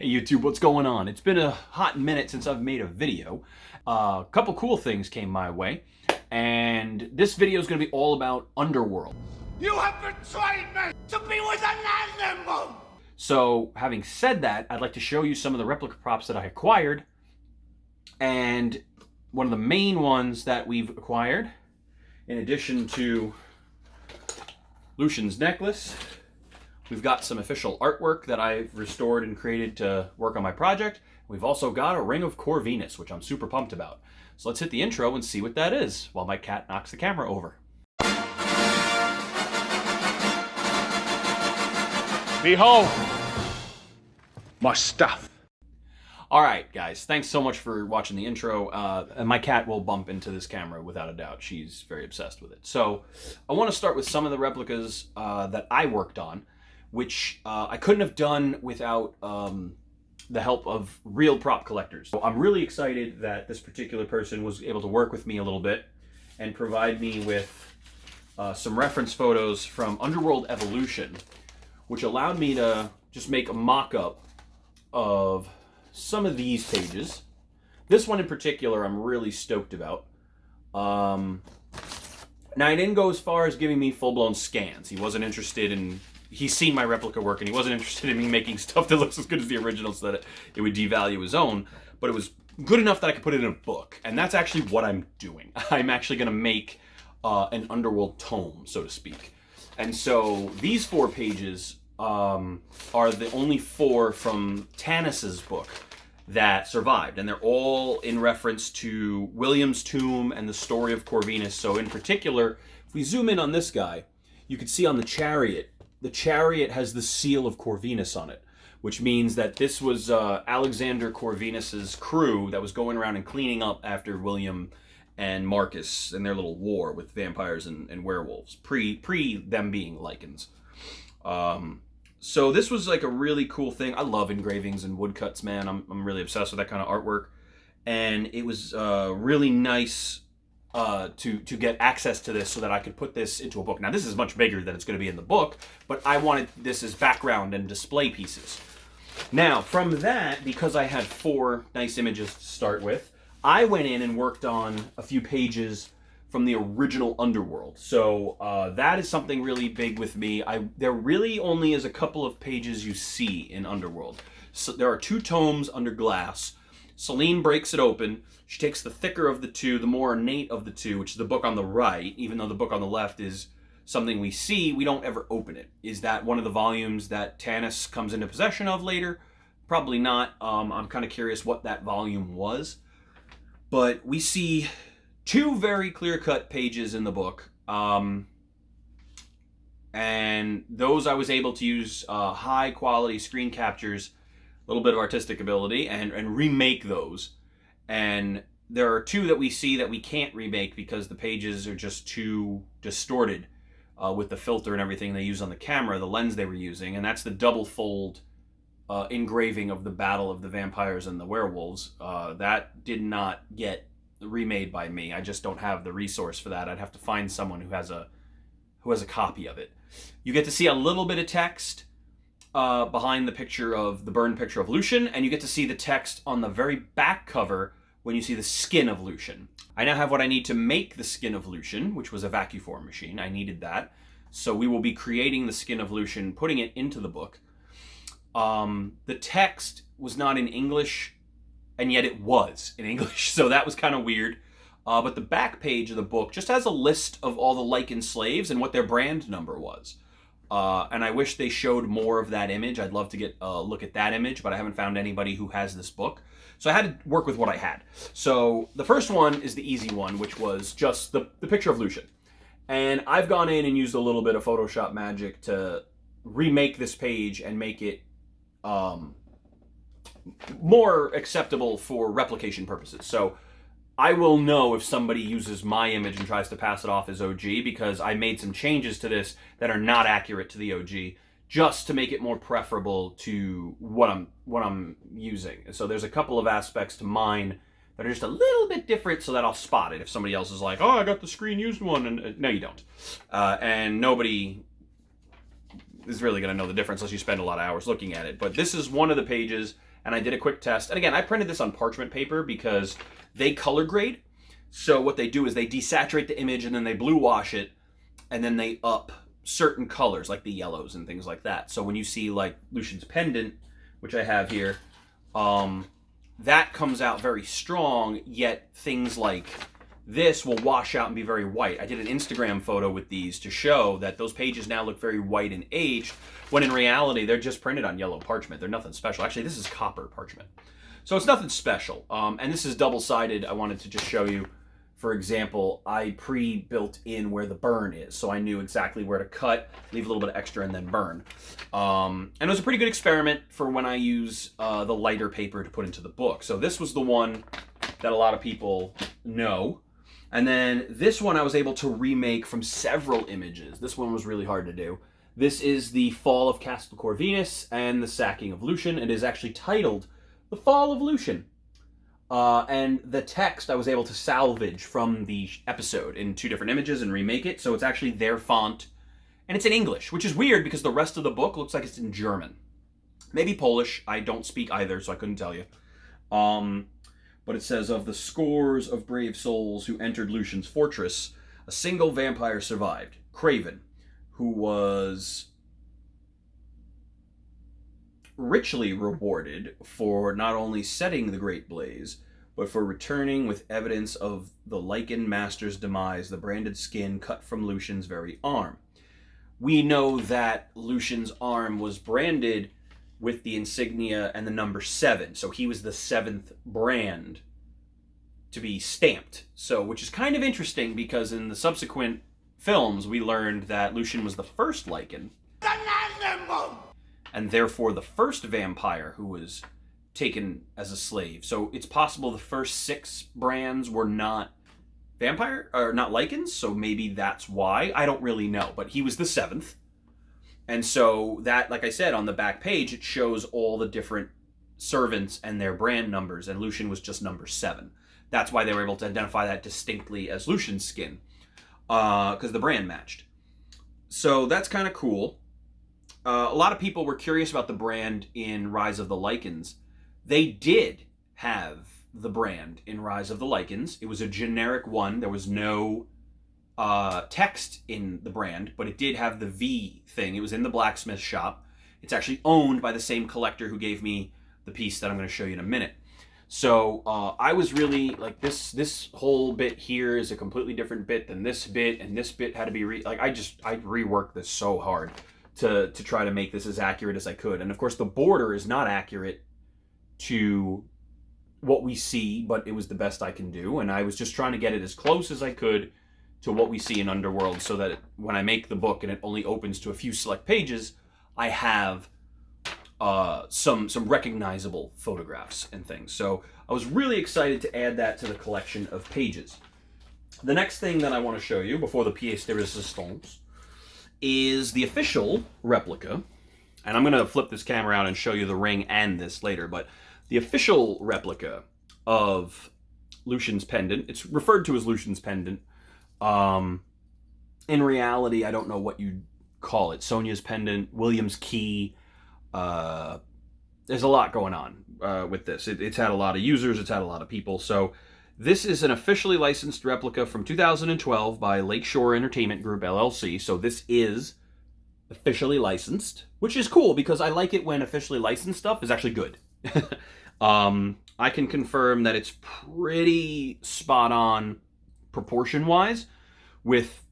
Hey YouTube, what's going on? It's been a hot minute since I've made a video. A couple cool things came my way, and this video is going to be all about Underworld. You have betrayed me to be with an animal! So, having said that, I'd like to show you some of the replica props that I acquired, and one of the main ones that we've acquired, in addition to Lucian's necklace, we've got some official artwork that I've restored and created to work on my project. We've also got a ring of Corvinus, which I'm super pumped about. So let's hit the intro and see what that is, while my cat knocks the camera over. Behold, my stuff. All right, guys, thanks so much for watching the intro. And my cat will bump into this camera without a doubt. She's very obsessed with it. So I want to start with some of the replicas that I worked on, which I couldn't have done without the help of real prop collectors. So I'm really excited that this particular person was able to work with me a little bit and provide me with some reference photos from Underworld Evolution, which allowed me to just make a mock-up of some of these pages. This one in particular I'm really stoked about. Now, he didn't go as far as giving me full-blown scans. He wasn't interested in... He's seen my replica work, and he wasn't interested in me making stuff that looks as good as the original so that it would devalue his own, but it was good enough that I could put it in a book, and that's actually what I'm doing. I'm actually going to make an Underworld tome, so to speak. And so these 4 pages are the only 4 from Tanis's book that survived, and they're all in reference to William's tomb and the story of Corvinus. So in particular, if we zoom in on this guy, you can see on the chariot has the seal of Corvinus on it, which means that this was Alexander Corvinus's crew that was going around and cleaning up after William and Marcus and their little war with vampires and werewolves, pre them being lichens. So this was like a really cool thing. I love engravings and woodcuts, man. I'm really obsessed with that kind of artwork, and it was really nice to get access to this so that I could put this into a book. Now, this is much bigger than it's going to be in the book, but I wanted this as background and display pieces. Now, from that, because I had 4 nice images to start with, I went in and worked on a few pages from the original Underworld. So that is something really big with me. There really only is a couple of pages you see in Underworld. So there are 2 tomes under glass. Celine breaks it open. She takes the thicker of the 2, the more ornate of the 2, which is the book on the right, even though the book on the left is something we see, we don't ever open it. Is that one of the volumes that Tanis comes into possession of later? Probably not. I'm kind of curious what that volume was. But we see 2 very clear-cut pages in the book. And those I was able to use high-quality screen captures, a little bit of artistic ability, and remake those. And there are 2 that we see that we can't remake because the pages are just too distorted with the filter and everything they use on the camera, the lens they were using. And that's the double fold engraving of the Battle of the Vampires and the Werewolves. That did not get remade by me. I just don't have the resource for that. I'd have to find someone who has a copy of it. You get to see a little bit of text behind the picture of the burned picture of Lucian, and you get to see the text on the very back cover when you see the skin of Lucian. I now have what I need to make the skin of Lucian, which was a vacuform machine. I needed that. So we will be creating the skin of Lucian, putting it into the book. The text was not in English, and yet it was in English, so that was kind of weird. But the back page of the book just has a list of all the lichened slaves and what their brand number was. And I wish they showed more of that image. I'd love to get a look at that image, but I haven't found anybody who has this book. So I had to work with what I had. So the first one is the easy one, which was just the picture of Lucian. And I've gone in and used a little bit of Photoshop magic to remake this page and make it more acceptable for replication purposes. So I will know if somebody uses my image and tries to pass it off as OG, because I made some changes to this that are not accurate to the OG, just to make it more preferable to what I'm using. So there's a couple of aspects to mine that are just a little bit different, so that I'll spot it if somebody else is like, oh, I got the screen used one, and no, you don't. And nobody is really going to know the difference unless you spend a lot of hours looking at it. But this is one of the pages, and I did a quick test. And again, I printed this on parchment paper because they color grade. So what they do is they desaturate the image and then they blue wash it, and then they up certain colors like the yellows and things like that. So when you see like Lucian's Pendant, which I have here, that comes out very strong, yet things like this will wash out and be very white. I did an Instagram photo with these to show that those pages now look very white and aged, when in reality they're just printed on yellow parchment. They're nothing special. Actually, this is copper parchment. So it's nothing special. And this is double-sided. I wanted to just show you, for example, I pre-built in where the burn is. So I knew exactly where to cut, leave a little bit of extra, and then burn. And it was a pretty good experiment for when I use the lighter paper to put into the book. So this was the one that a lot of people know. And then this one I was able to remake from several images. This one was really hard to do. This is the fall of Castle Corvinus and the sacking of Lucian. It is actually titled The Fall of Lucian. And the text I was able to salvage from the episode in 2 different images and remake it. So it's actually their font. And it's in English, which is weird because the rest of the book looks like it's in German. Maybe Polish. I don't speak either, so I couldn't tell you. But it says, of the scores of brave souls who entered Lucian's fortress, a single vampire survived, Craven, who was richly rewarded for not only setting the great blaze, but for returning with evidence of the lichen master's demise, the branded skin cut from Lucian's very arm. We know that Lucian's arm was branded with the insignia and the number 7. So he was the 7th brand to be stamped. So, which is kind of interesting because in the subsequent films, we learned that Lucian was the first lichen. And therefore the first vampire who was taken as a slave. So it's possible the first 6 brands were not vampire, or not lichens. So maybe that's why. I don't really know. But he was the 7th. And so that, like I said, on the back page, it shows all the different servants and their brand numbers, and Lucian was just number 7. That's why they were able to identify that distinctly as Lucian's skin, because the brand matched. So that's kind of cool. A lot of people were curious about the brand in Rise of the Lycans. They did have the brand in Rise of the Lycans. It was a generic one. There was no text in the brand, but it did have the V thing. It was in the blacksmith shop. It's actually owned by the same collector who gave me the piece that I'm going to show you in a minute. So I was really like, this whole bit here is a completely different bit than this bit, and this bit had to be I reworked this so hard to try to make this as accurate as I could. And of course the border is not accurate to what we see, but it was the best I can do, and I was just trying to get it as close as I could to what we see in Underworld, so that when I make the book and it only opens to a few select pages, I have some recognizable photographs and things. So I was really excited to add that to the collection of pages. The next thing that I want to show you before the pièce de résistance is the official replica. And I'm going to flip this camera out and show you the ring and this later, but the official replica of Lucian's Pendant, it's referred to as Lucian's Pendant. In reality, I don't know what you'd call it. Sonia's Pendant, William's Key. There's a lot going on with this. It's had a lot of users. It's had a lot of people. So this is an officially licensed replica from 2012 by Lakeshore Entertainment Group, LLC. So this is officially licensed, which is cool because I like it when officially licensed stuff is actually good. I can confirm that it's pretty spot on proportion-wise with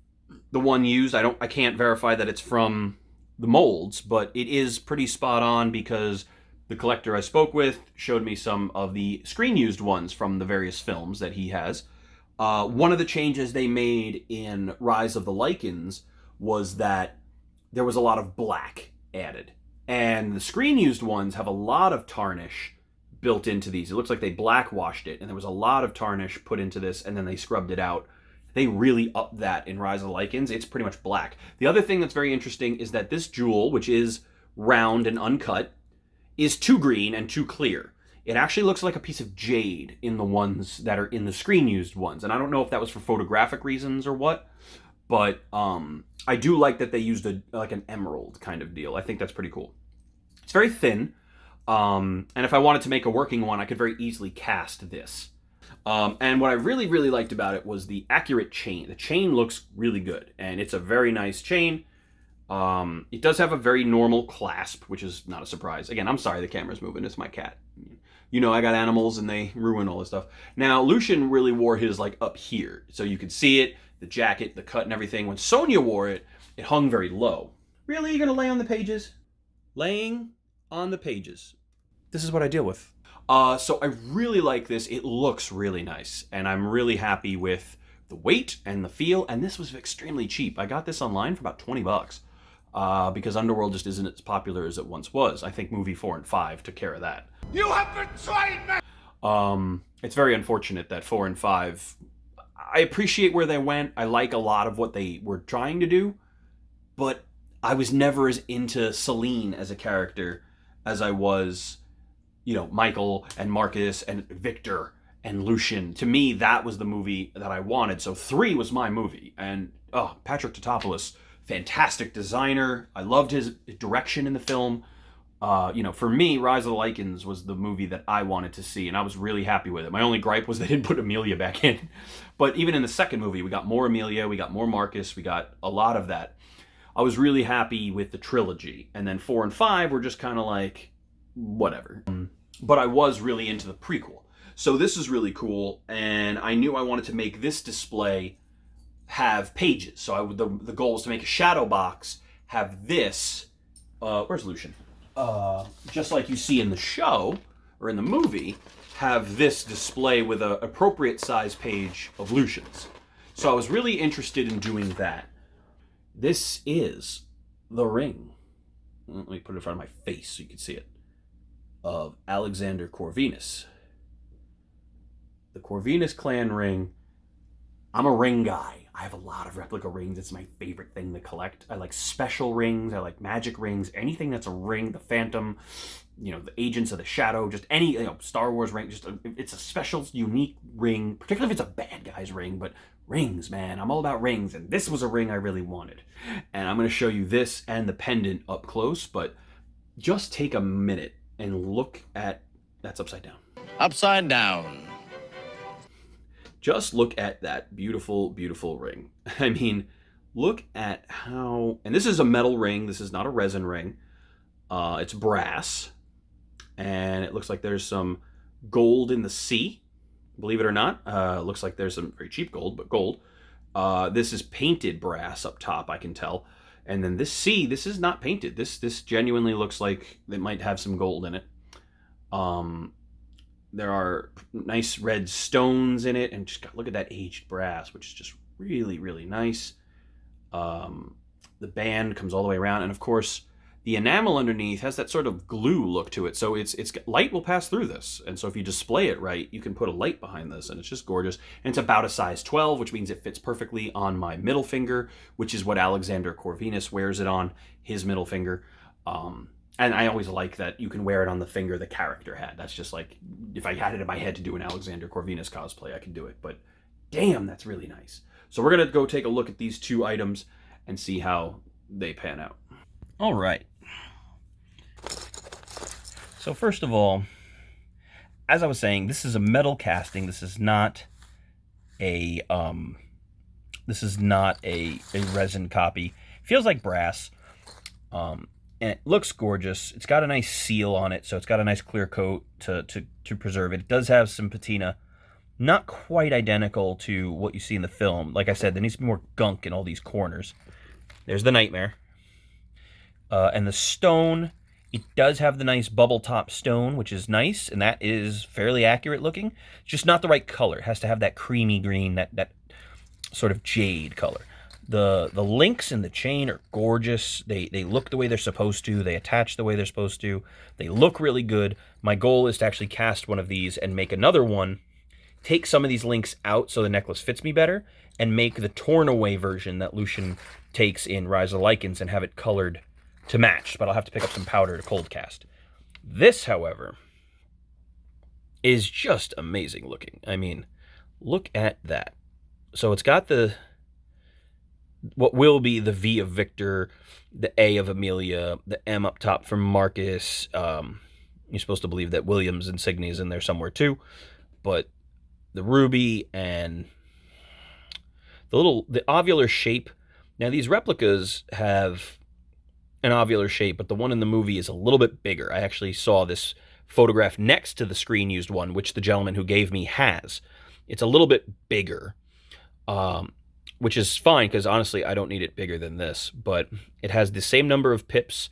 the one used. I can't verify that it's from the molds, but it is pretty spot on because the collector I spoke with showed me some of the screen-used ones from the various films that he has. One of the changes they made in Rise of the Lycans was that there was a lot of black added. And the screen-used ones have a lot of tarnish built into these. It looks like they black-washed it, and there was a lot of tarnish put into this, and then they scrubbed it out. They really upped that in Rise of the Lycans. It's pretty much black. The other thing that's very interesting is that this jewel, which is round and uncut, is too green and too clear. It actually looks like a piece of jade in the ones that are in the screen-used ones. And I don't know if that was for photographic reasons or what, but I do like that they used like an emerald kind of deal. I think that's pretty cool. It's very thin. And if I wanted to make a working one, I could very easily cast this. And what I really, really liked about it was the accurate chain. The chain looks really good, and it's a very nice chain. It does have a very normal clasp, which is not a surprise. Again, I'm sorry the camera's moving. It's my cat. You know, I got animals and they ruin all this stuff. Now, Lucian really wore his like up here, so you could see it, the jacket, the cut and everything. When Sonia wore it, it hung very low. Really? You're gonna lay on the pages? Laying on the pages. This is what I deal with. So I really like this. It looks really nice, and I'm really happy with the weight and the feel, and this was extremely cheap. I got this online for about 20 bucks. Because Underworld just isn't as popular as it once was. I think movie 4 and 5 took care of that. You have betrayed me! It's very unfortunate that 4 and 5... I appreciate where they went. I like a lot of what they were trying to do. But I was never as into Celine as a character as I was, you know, Michael and Marcus and Victor and Lucian. To me, that was the movie that I wanted. So 3 was my movie. And, Patrick Tatopoulos... fantastic designer. I loved his direction in the film. For me, Rise of the Lycans was the movie that I wanted to see, and I was really happy with it. My only gripe was they didn't put Amelia back in. But even in the second movie, we got more Amelia, we got more Marcus, we got a lot of that. I was really happy with the trilogy. And then 4 and 5 were just kind of like, whatever. But I was really into the prequel. So this is really cool, and I knew I wanted to make this display have pages. So the goal was to make a shadow box, have this, where's Lucian? Just like you see in the show, or in the movie, have this display with an appropriate size page of Lucian's. So I was really interested in doing that. This is the ring. Let me put it in front of my face so you can see it. Of Alexander Corvinus. The Corvinus clan ring. I'm a ring guy. I have a lot of replica rings. It's my favorite thing to collect. I like special rings. I like magic rings. Anything that's a ring, the Phantom, the Agents of the Shadow, just any, Star Wars ring. It's a special, unique ring, particularly if it's a bad guy's ring. But rings, man, I'm all about rings. And this was a ring I really wanted. And I'm going to show you this and the pendant up close. But just take a minute and look at, that's upside down. Upside down. Just look at that beautiful, beautiful ring. I mean, look at how... And this is a metal ring. This is not a resin ring. It's brass. And it looks like there's some gold in the C. Believe it or not. Looks like there's some very cheap gold, but gold. This is painted brass up top, I can tell. And then this C, this is not painted. This genuinely looks like it might have some gold in it. There are nice red stones in it, and just look at that aged brass, which is just really, really nice. The band comes all the way around, and of course, the enamel underneath has that sort of glue look to it, so it's light will pass through this, and so if you display it right, you can put a light behind this, and it's just gorgeous. And it's about a size 12, which means it fits perfectly on my middle finger, which is what Alexander Corvinus wears it on, his middle finger. And I always like that you can wear it on the finger the character had. That's just like, if I had it in my head to do an Alexander Corvinus cosplay, I could do it. But damn, that's really nice. So we're going to go take a look at these two items and see how they pan out. All right. So first of all, as I was saying, this is a metal casting. This is not a resin copy. Feels like brass. And it looks gorgeous. It's got a nice seal on it, so it's got a nice clear coat to preserve it. It does have some patina, not quite identical to what you see in the film. Like I said, there needs to be more gunk in all these corners. There's the Nightmare. And the stone, it does have the nice bubble top stone, which is nice, and that is fairly accurate looking. It's just not the right color. It has to have that creamy green, that sort of jade color. The links in the chain are gorgeous. They look the way they're supposed to. They attach the way they're supposed to. They look really good. My goal is to actually cast one of these and make another one, take some of these links out so the necklace fits me better, and make the torn away version that Lucian takes in Rise of the Lycans and have it colored to match. But I'll have to pick up some powder to cold cast. This, however, is just amazing looking. I mean, look at that. So it's got what will be the V of Victor, the A of Amelia, the M up top from Marcus, You're supposed to believe that William's insignia is in there somewhere too, but the ruby and the ovular shape. Now these replicas have an ovular shape, but the one in the movie is a little bit bigger. I actually saw this photograph next to the screen used one, which the gentleman who gave me has. It's a little bit bigger, which is fine because honestly, I don't need it bigger than this, but it has the same number of pips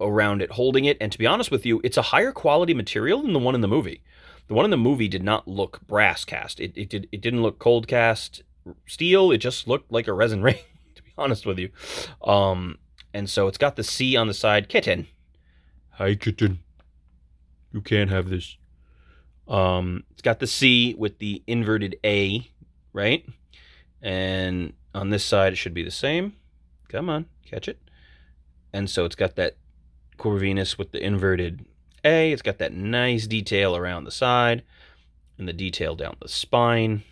around it holding it. And to be honest with you, it's a higher quality material than the one in the movie. The one in the movie did not look brass cast. It didn't look cold cast steel. It just looked like a resin ring, to be honest with you. And so it's got the C on the side. Kitten. Hi, kitten. You can't have this. It's got the C with the inverted A, right? And on this side, it should be the same. Come on, catch it. And so it's got that Corvinus with the inverted A. It's got that nice detail around the side and the detail down the spine.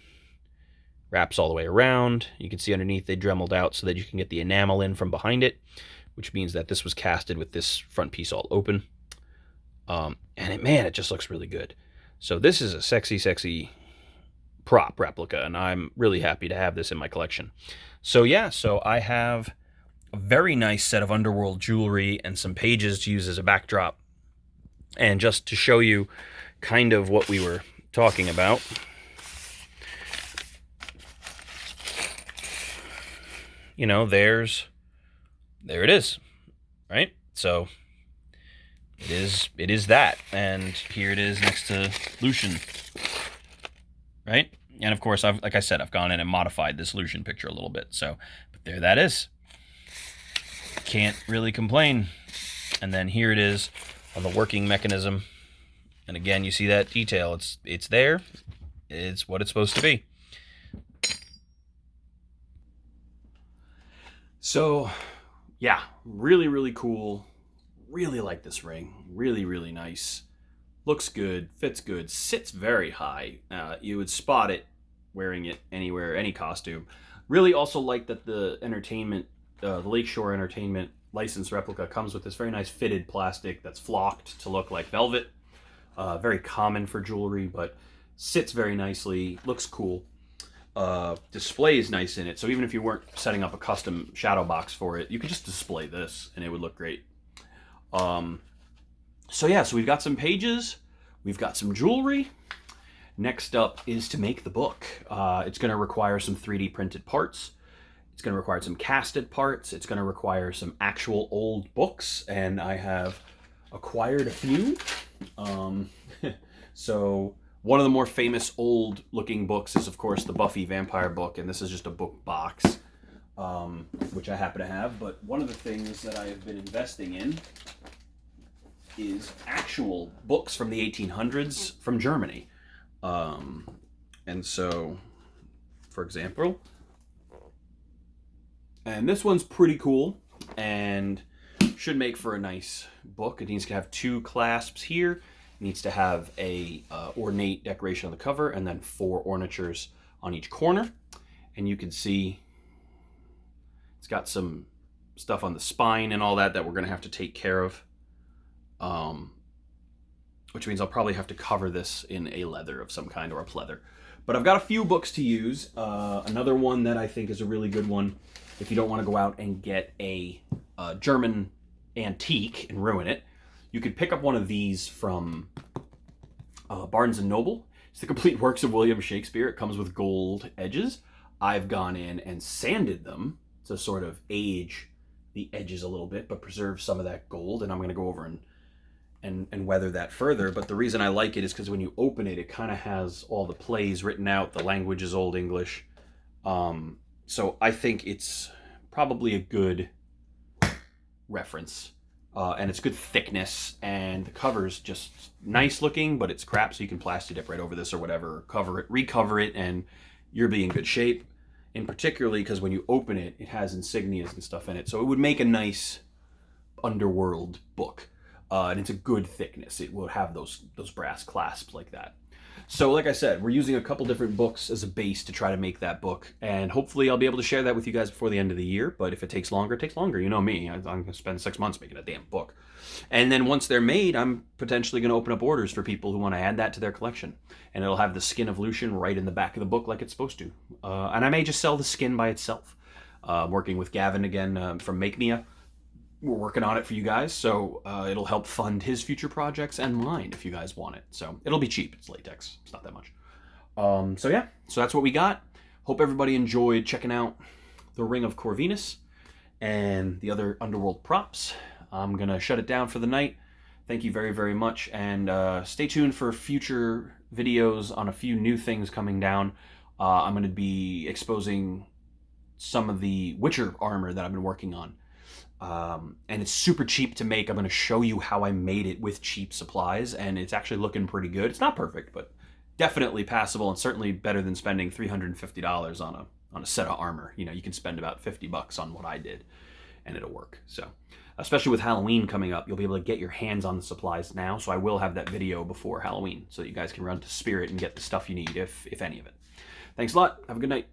Wraps all the way around. You can see underneath they dremeled out so that you can get the enamel in from behind it, which means that this was casted with this front piece all open. It just looks really good. So this is a sexy, sexy prop replica, and I'm really happy to have this in my collection. So yeah, so I have a very nice set of Underworld jewelry and some pages to use as a backdrop. And just to show you kind of what we were talking about, you know, there it is, right? So it is that, and here it is next to Lucian, right? And of course, like I said, I've gone in and modified this Lucian picture a little bit. So, but there that is. Can't really complain. And then here it is on the working mechanism, and again, you see that detail. It's there. It's what it's supposed to be. So, yeah, really, really cool. Really like this ring. Really, really nice. Looks good, fits good, sits very high. You would spot it wearing it anywhere, any costume. Really also like that the Lakeshore Entertainment licensed replica comes with this very nice fitted plastic that's flocked to look like velvet. Very common for jewelry, but sits very nicely, looks cool. Displays nice in it, so even if you weren't setting up a custom shadow box for it, you could just display this and it would look great. So we've got some pages, we've got some jewelry. Next up is to make the book. It's going to require some 3D printed parts. It's going to require some casted parts. It's going to require some actual old books, and I have acquired a few. So one of the more famous old looking books is of course the Buffy vampire book, and this is just a book box, which I happen to have. But one of the things that I have been investing in is actual books from the 1800s from Germany. And so, for example, and this one's pretty cool and should make for a nice book. It needs to have 2 clasps here. It needs to have a ornate decoration on the cover and then 4 ornatures on each corner. And you can see it's got some stuff on the spine and all that we're going to have to take care of. Which means I'll probably have to cover this in a leather of some kind or a pleather. But I've got a few books to use. Another one that I think is a really good one, if you don't want to go out and get a German antique and ruin it, you could pick up one of these from Barnes & Noble. It's the complete works of William Shakespeare. It comes with gold edges. I've gone in and sanded them to sort of age the edges a little bit, but preserve some of that gold. And I'm going to go over and weather that further. But the reason I like it is because when you open it, it kind of has all the plays written out. The language is Old English. So I think it's probably a good reference. And it's good thickness, and the cover's just nice looking, but it's crap, so you can plasti dip right over this or whatever, cover it, recover it, and you'll be in good shape. And particularly because when you open it, it has insignias and stuff in it. So it would make a nice Underworld book. And it's a good thickness. It will have those brass clasps like that. So like I said, we're using a couple different books as a base to try to make that book, and hopefully I'll be able to share that with you guys before the end of the year. But if it takes longer, it takes longer. You know me, I'm going to spend 6 months making a damn book. And then once they're made, I'm potentially going to open up orders for people who want to add that to their collection. And it'll have the skin of Lucian right in the back of the book like it's supposed to. And I may just sell the skin by itself. Working with Gavin again from Make Mia. We're working on it for you guys, so it'll help fund his future projects and mine if you guys want it. So it'll be cheap. It's latex. It's not that much. So yeah, so that's what we got. Hope everybody enjoyed checking out the Ring of Corvinus and the other Underworld props. I'm going to shut it down for the night. Thank you very, very much, and stay tuned for future videos on a few new things coming down. I'm going to be exposing some of the Witcher armor that I've been working on. And it's super cheap to make. I'm going to show you how I made it with cheap supplies, and it's actually looking pretty good. It's not perfect, but definitely passable, and certainly better than spending $350 on a set of armor. You know, you can spend about $50 on what I did, and it'll work. So, especially with Halloween coming up, you'll be able to get your hands on the supplies now. So I will have that video before Halloween, so that you guys can run to Spirit and get the stuff you need, if any of it. Thanks a lot. Have a good night.